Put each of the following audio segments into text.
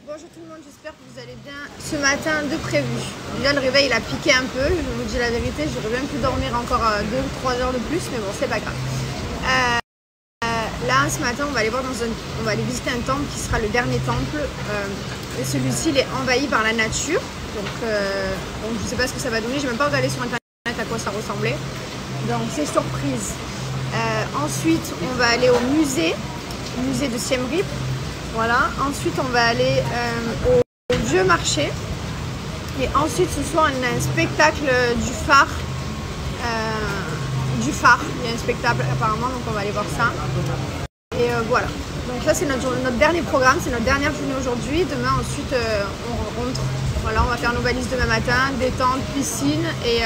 Bonjour tout le monde, j'espère que vous allez bien. Ce matin de prévu. Déjà le réveil il a piqué un peu, je vous dis la vérité, j'aurais bien pu dormir encore 2 ou 3 heures de plus, mais bon c'est pas grave. Là ce matin on va aller voir on va aller visiter un temple qui sera le dernier temple. Et celui-ci il est envahi par la nature. Donc je sais pas ce que ça va donner, j'ai même pas regardé sur internet à quoi ça ressemblait. Donc c'est surprise. Ensuite on va aller au musée de Siem Reap. Voilà, ensuite on va aller au vieux marché et ensuite ce soir on a un spectacle du phare. Il y a un spectacle apparemment, donc on va aller voir ça. Et voilà, donc ça c'est notre dernier programme, c'est notre dernière journée aujourd'hui. Demain ensuite on rentre, voilà, on va faire nos valises demain matin, détente, piscine et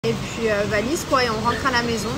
puis valise quoi, et on rentre à la maison.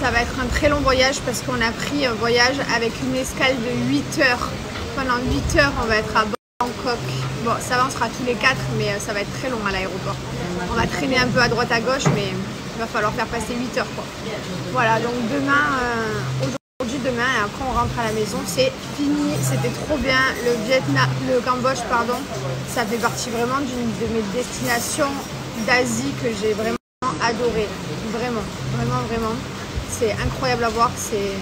Ça va être un très long voyage parce qu'on a pris un voyage avec une escale de 8 heures. Pendant 8 heures, on va être à Bangkok. Bon, ça va, on sera tous les 4, mais ça va être très long à l'aéroport. On va traîner un peu à droite à gauche, mais il va falloir faire passer 8 heures, quoi. Voilà, donc demain, demain, et après on rentre à la maison, c'est fini. C'était trop bien. Le Cambodge, pardon, ça fait partie vraiment d'une de mes destinations d'Asie que j'ai vraiment adoré. Vraiment, vraiment, vraiment. C'est incroyable à voir, c'est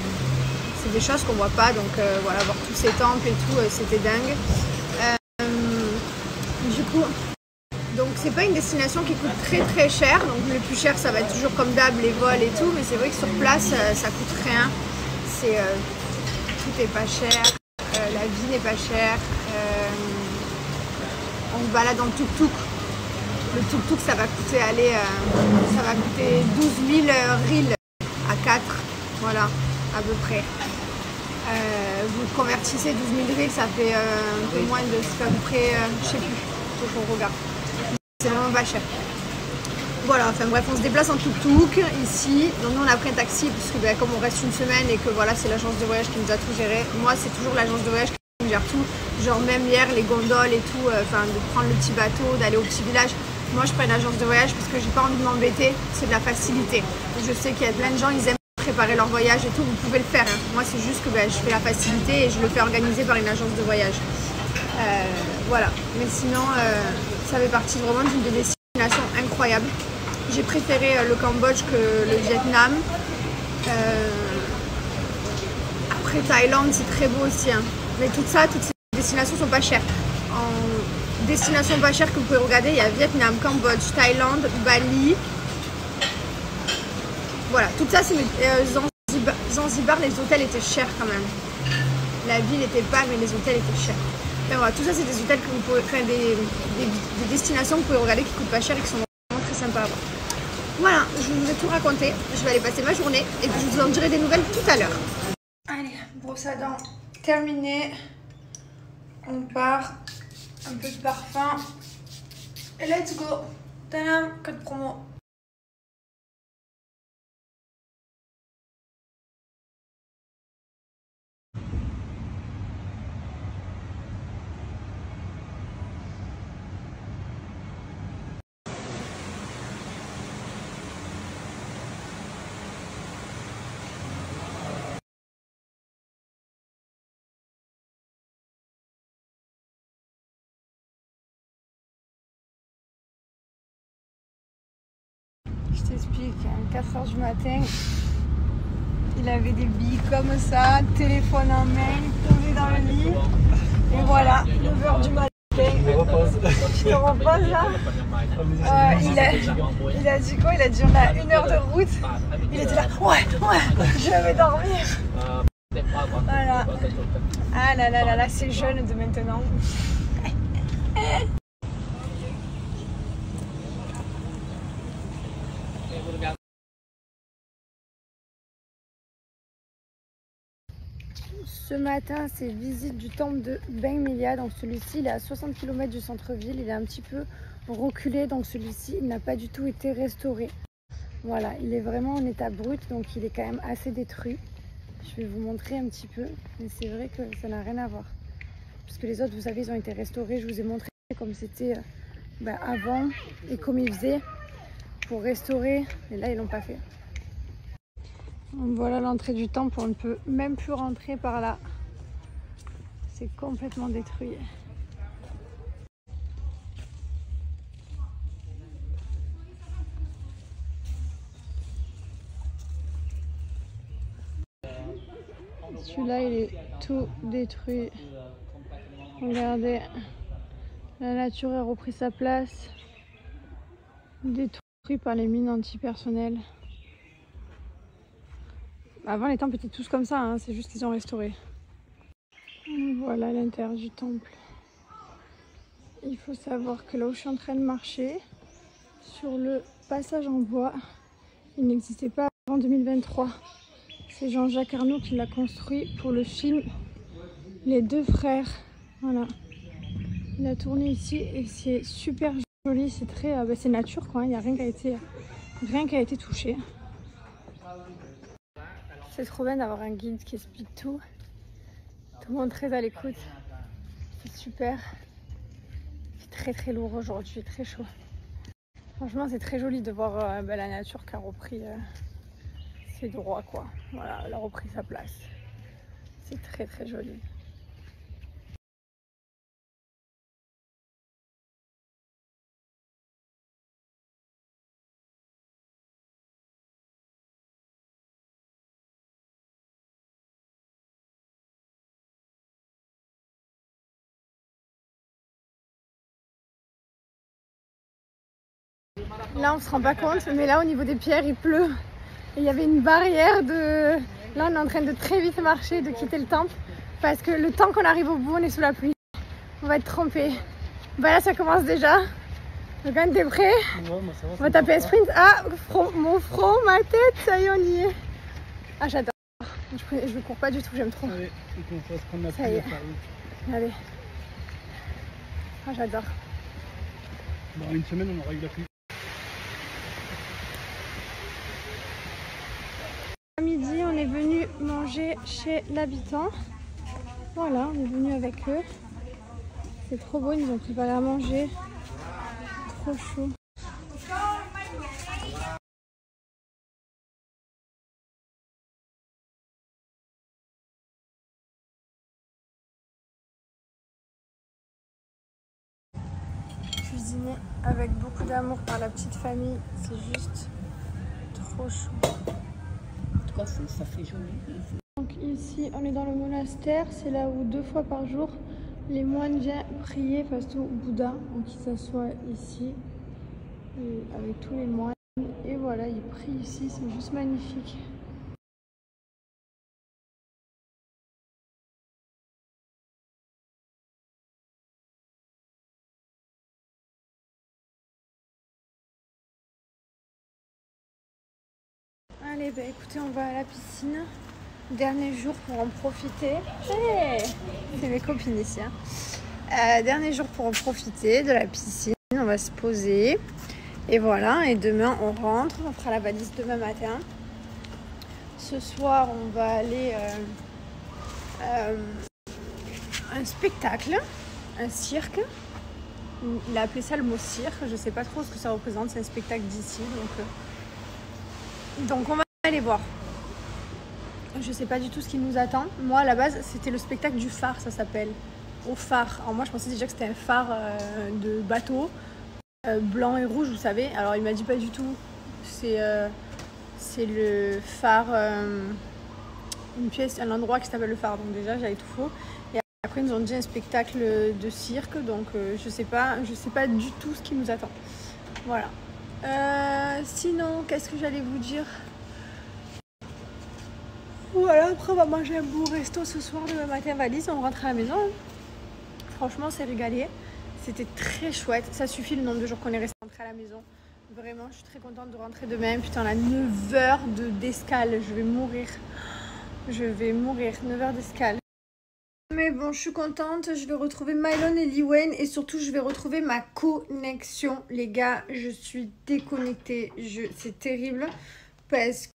des choses qu'on voit pas, donc voilà, voir tous ces temples et tout, c'était dingue. Du coup, donc c'est pas une destination qui coûte très très cher, donc le plus cher ça va être toujours comme d'hab les vols et tout, mais c'est vrai que sur place ça coûte rien, tout est pas cher, la vie n'est pas chère, on se balade en tuk-tuk. Le tuk-tuk ça va coûter 12 000 rils à 4, voilà, à peu près. Vous convertissez 12 000 rils, ça fait un peu moins de, ça fait à peu près, je sais plus, faut qu'on regarde. C'est vraiment pas cher. Voilà, enfin bref, on se déplace en tuk-tuk ici. Donc nous on a pris un taxi parce que comme on reste une semaine et que voilà, c'est l'agence de voyage qui nous a tout géré. Moi c'est toujours l'agence de voyage qui me gère tout. Genre même hier les gondoles et tout, de prendre le petit bateau, d'aller au petit village. Moi je prends une agence de voyage parce que j'ai pas envie de m'embêter, c'est de la facilité. Je sais qu'il y a plein de gens, ils aiment préparer leur voyage et tout, vous pouvez le faire. Hein. Moi c'est juste que je fais la facilité et je le fais organiser par une agence de voyage. Voilà, mais sinon ça fait partie vraiment d'une destination incroyable. J'ai préféré le Cambodge que le Vietnam. Après Thaïlande c'est très beau aussi. Hein. Mais toutes ces destinations sont pas chères. Destinations pas chères que vous pouvez regarder, il y a Vietnam, Cambodge, Thaïlande, Bali. Voilà, tout ça c'est Zanzibar, les hôtels étaient chers quand même. La ville n'était pas, mais les hôtels étaient chers. Enfin, voilà, tout ça c'est des hôtels que vous pouvez, enfin, des destinations que vous pouvez regarder qui coûtent pas cher et qui sont vraiment très sympas à voir. Voilà, je vous ai tout raconté. Je vais aller passer ma journée et puis je vous en dirai des nouvelles tout à l'heure. Allez, brosse à dents terminée. On part. Un peu de parfum. Et let's go. Tadam, code promo. Je t'explique, à 4 h du matin, il avait des billes comme ça, téléphone en main, posé dans le lit. Et voilà, 9 h du matin. Je te repose là. Il a dit quoi? Il a dit on a 1 heure de route. Il était là, ouais, je vais dormir. Voilà. Ah là, c'est jeune de maintenant. Ce matin, c'est visite du temple de Beng Milia. Donc celui-ci, il est à 60 km du centre-ville. Il est un petit peu reculé. Donc celui-ci, il n'a pas du tout été restauré. Voilà, il est vraiment en état brut. Donc il est quand même assez détruit. Je vais vous montrer un petit peu. Mais c'est vrai que ça n'a rien à voir. Parce que les autres, vous savez, ils ont été restaurés. Je vous ai montré comme c'était avant et comme ils faisaient pour restaurer. Et là, ils l'ont pas fait. Voilà l'entrée du temple, on ne peut même plus rentrer par là. c'est complètement détruit. Celui-là, il est tout détruit. Regardez, la nature a repris sa place. Détruit par les mines antipersonnelles. Avant, les temples étaient tous comme ça, hein, c'est juste qu'ils ont restauré. Voilà l'intérieur du temple. Il faut savoir que là où je suis en train de marcher, sur le passage en bois, il n'existait pas avant 2023. C'est Jean-Jacques Arnaud qui l'a construit pour le film Les Deux Frères. Voilà. Il a tourné ici et c'est super joli. C'est très, c'est nature quoi. Il n'y a rien qui a été touché. C'est trop bien d'avoir un guide qui explique tout. Tout le monde très à l'écoute. C'est super. Il fait très très lourd aujourd'hui, très chaud. Franchement, c'est très joli de voir la nature qui a repris ses droits quoi. Voilà, elle a repris sa place. C'est très très joli. Là, on se rend pas compte, mais là, au niveau des pierres, il pleut. Et il y avait une barrière de... Là, on est en train de très vite marcher, de quitter le temple. Parce que le temps qu'on arrive au bout, on est sous la pluie. On va être trempé. Bah là, ça commence déjà. Donc, quand t'es prêt, ouais, moi, ça va, on va taper un sprint. Ah, mon front, ma tête, ça y est, on y est. Ah, j'adore. Je ne cours pas du tout, j'aime trop. Allez, on va se prendre la pluie. Ça y est. Allez. Ah, j'adore. Bon, une semaine, on aura eu la pluie. À midi, on est venu manger chez l'habitant. Voilà, on est venu avec eux. C'est trop beau, ils nous ont préparé à manger. Trop chaud. Cuisiné avec beaucoup d'amour par la petite famille, c'est juste trop chaud. En tout cas, ça fait joli. Donc ici, on est dans le monastère, c'est là où 2 fois par jour, les moines viennent prier face au Bouddha. Donc ils s'assoient ici avec tous les moines. Et voilà, ils prient ici, c'est juste magnifique. Allez, bah écoutez, on va à la piscine. Dernier jour pour en profiter. Hey, c'est mes copines ici. Hein. Dernier jour pour en profiter de la piscine. On va se poser. Et voilà, et demain on rentre. On fera la valise demain matin. Ce soir, on va aller un spectacle, un cirque. Il a appelé ça le mot cirque. Je sais pas trop ce que ça représente. C'est un spectacle d'ici. Donc on va aller voir. Je sais pas du tout ce qui nous attend. Moi à la base c'était le spectacle du phare, ça s'appelle. Au phare. Alors moi je pensais déjà que c'était un phare de bateau blanc et rouge, vous savez. Alors il m'a dit pas du tout. C'est le phare, une pièce, un endroit qui s'appelle le phare. Donc déjà j'avais tout faux. Et après ils nous ont dit un spectacle de cirque. Donc je sais pas du tout ce qui nous attend. Voilà. Sinon qu'est-ce que j'allais vous dire? Voilà, après on va manger un beau resto ce soir, demain matin valise, on rentre à la maison. Franchement, c'est régalé. C'était très chouette. Ça suffit le nombre de jours qu'on est resté rentré à la maison. Vraiment, je suis très contente de rentrer demain. Putain, là, 9 heures d'escale. Je vais mourir. 9 heures d'escale. Mais bon, je suis contente. Je vais retrouver Mylon et Liwen. Et surtout, je vais retrouver ma connexion. Les gars, je suis déconnectée. C'est terrible. Parce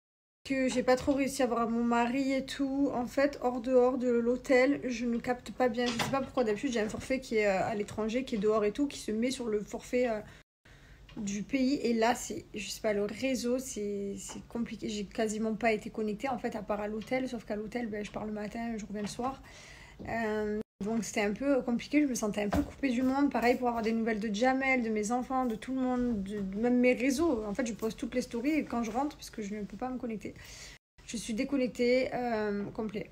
que j'ai pas trop réussi à voir mon mari et tout. En fait, hors de l'hôtel, je ne capte pas bien. Je sais pas pourquoi d'habitude j'ai un forfait qui est à l'étranger, qui est dehors et tout, qui se met sur le forfait du pays. Et là, je sais pas, le réseau, c'est compliqué. J'ai quasiment pas été connectée en fait, à part à l'hôtel. Sauf qu'à l'hôtel, ben, je pars le matin, je reviens le soir. Donc c'était un peu compliqué, je me sentais un peu coupée du monde. Pareil pour avoir des nouvelles de Jamel, de mes enfants, de tout le monde, même mes réseaux. En fait, je poste toutes les stories quand je rentre parce que je ne peux pas me connecter. Je suis déconnectée complet.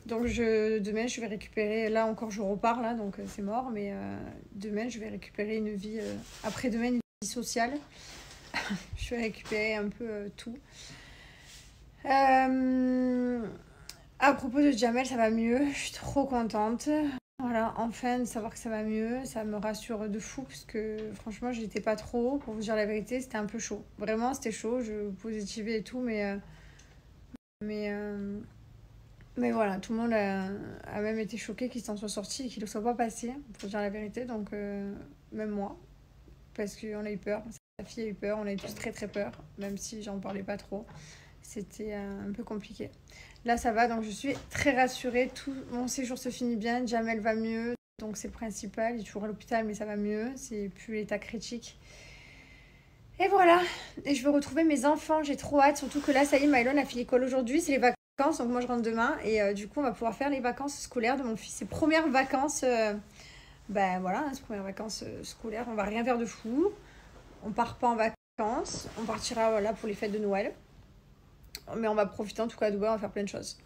Donc demain, je vais récupérer... Là encore, je repars, là, donc c'est mort. Mais demain, je vais récupérer une vie... Après-demain, une vie sociale. Je vais récupérer un peu tout. À propos de Jamel, ça va mieux. Je suis trop contente. Voilà, enfin, de savoir que ça va mieux. Ça me rassure de fou parce que franchement, je n'étais pas trop. Pour vous dire la vérité, c'était un peu chaud. Vraiment, c'était chaud. Je positivais et tout, mais voilà, tout le monde a même été choqué qu'il s'en soit sorti et qu'il ne soit pas passé, pour dire la vérité. Donc, même moi, parce qu'on a eu peur. Sa fille a eu peur. On a eu tous très très peur, même si j'en parlais pas trop. C'était un peu compliqué. Là, ça va, donc je suis très rassurée. Tout mon séjour se finit bien. Jamel va mieux, donc c'est le principal. Il est toujours à l'hôpital, mais ça va mieux. C'est plus l'état critique. Et voilà. Et je veux retrouver mes enfants. J'ai trop hâte. Surtout que là, ça y est, Mylon a fait l'école aujourd'hui. C'est les vacances, donc moi, je rentre demain. Et du coup, on va pouvoir faire les vacances scolaires de mon fils. Ses premières vacances, voilà, ses premières vacances scolaires. On va rien faire de fou. On part pas en vacances. On partira pour les fêtes de Noël. Mais on va profiter en tout cas à Dubaï, on va faire plein de choses.